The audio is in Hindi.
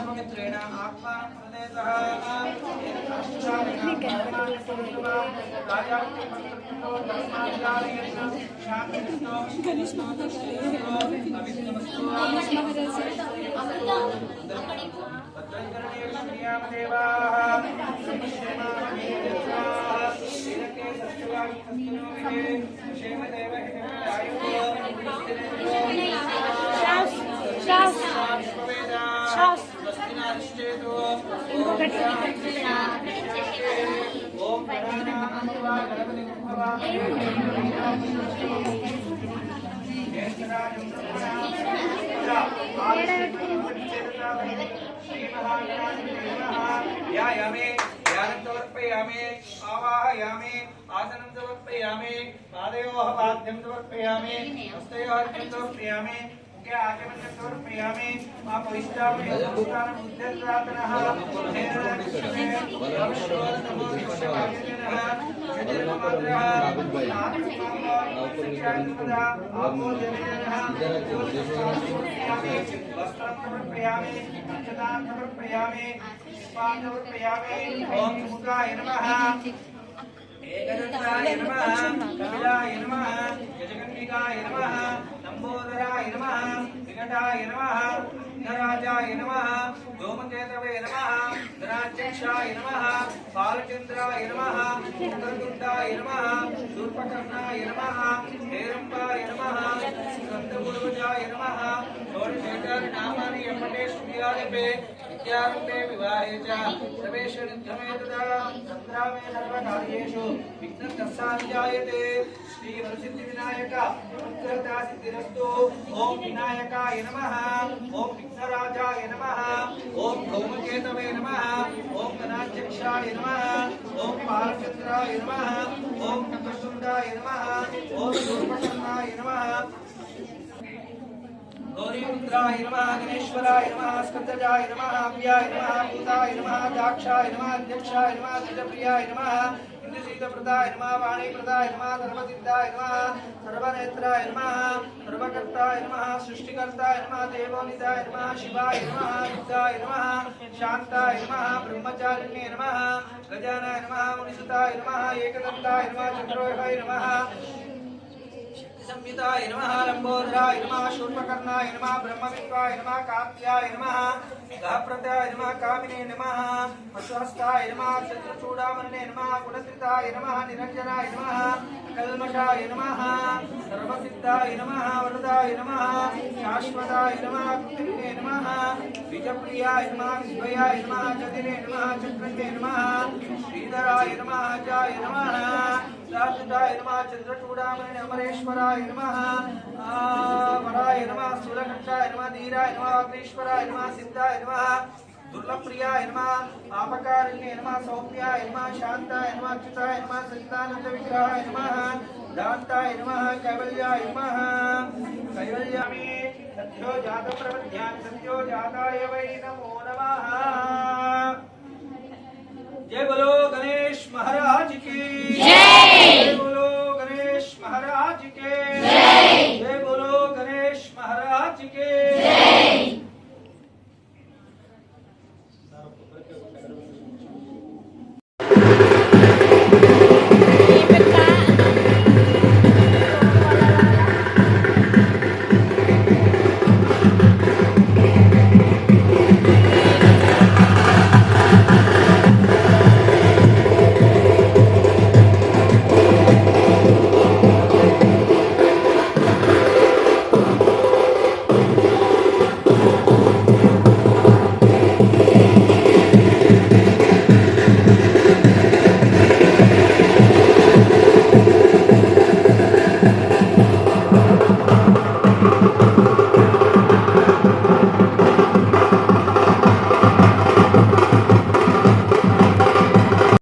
पवित्रेण आत्मा समर्पयामि आवाहयामि आसनं समर्पयामि पादयोः पाद्यं समर्पयामि हस्तयोः अर्घ्यं समर्पयामि मुखे आचमनं समर्पयामि मापविष्टामि नमस्कारं बुद्धिर्रातनः वस्त्रं समर्पयामि पंचदानं समर्पयामि ओम मुखाय नमः एकदंताय नमः कपिलाय नमः गजकर्णिकाय नमः लंबोदराय नमः विकटाय नमः नराजाय नमः धूमकेतवे नमः धनाध्यक्षाय नमः बालचंद्राय नमः चंद्रदुंडाय नमः शूर्पकर्णाय नमः हेरंबाय नमः स्कंदपूर्वजाय नमः षोडशेतर नामानि यमटे श्रीयालपे विद्यारंभे विवाहे च प्रवेशनिध्यमे तदा संग्रामे सर्वकार्येषु विघ्नं तस्साध्यायते श्री वरसिद्धि विनायक उत्तरता सिद्धिरस्तु ओम विनायकाय नमः ओम विघ्नराजाय नमः ओम धूमकेतवे नमः ओम गणाध्यक्षाय नमः ओम बालचंद्राय नमः ओम नखशुंडाय नमः ओम शूर्पकर्णाय नमः गौरीरुद्राय नमः गणेश्वराय नमः स्कंदजाय नमः अव्याय नमः भूताय नमः दाक्षाय नमः अध्यक्षाय नमः द्विजप्रियाय नमः इंद्रशीतप्रदाय नमः वाणीप्रदाय नमः सर्वसिद्धाय नमः सर्वनेत्राय नमः सर्वकर्ताय नमः सृष्टिकर्ताय नमः देवोनिधाय नमः शिवाय नमः युद्धाय नमः शांताय नमः ब्रह्मचारिण्ये नमः गजानाय नमः मुनिसुताय नमः एकदन्ताय नमः चतुर्वेदाय नमः संहिताय नमः लंबोदराय नमः शूर्पकर्णाय नमः ब्रह्मविद्वाय नमः कात्याय नमः गहप्रदाय नमः कामिने नमः पशुहस्ताय नमः चंद्रचूडामणे नमः गुणत्रिताय नमः निरंजनाय नमः कल्मषाय नमः सर्वसिद्धाय नमः वरदाय नमः शाश्वताय नमः कृतिने नमः विजप्रियाय नमः विद्वयाय नमः जतिने नमः चक्रणे नमः श्रीधराय नमः अजाय नमः साधुताय नमः चंद्रचूडामणे अमरेश्वराय नमः वराय नमः सूर्यकक्षाय नमः धीराय नमः अग्नीश्वराय नमः सिद्धाय नमः दुर्लभप्रियाय नमः पापकारिण्ये नमः सौम्याय नमः शांताय नमः अच्युताय नमः सच्चिदानंद विग्रहाय नमः दान्ताय नमः कैवल्याय नमः कैवल्यामि सत्यो जात प्रवद्यां सत्यो जाताय वै नमो नमः। जय बोलो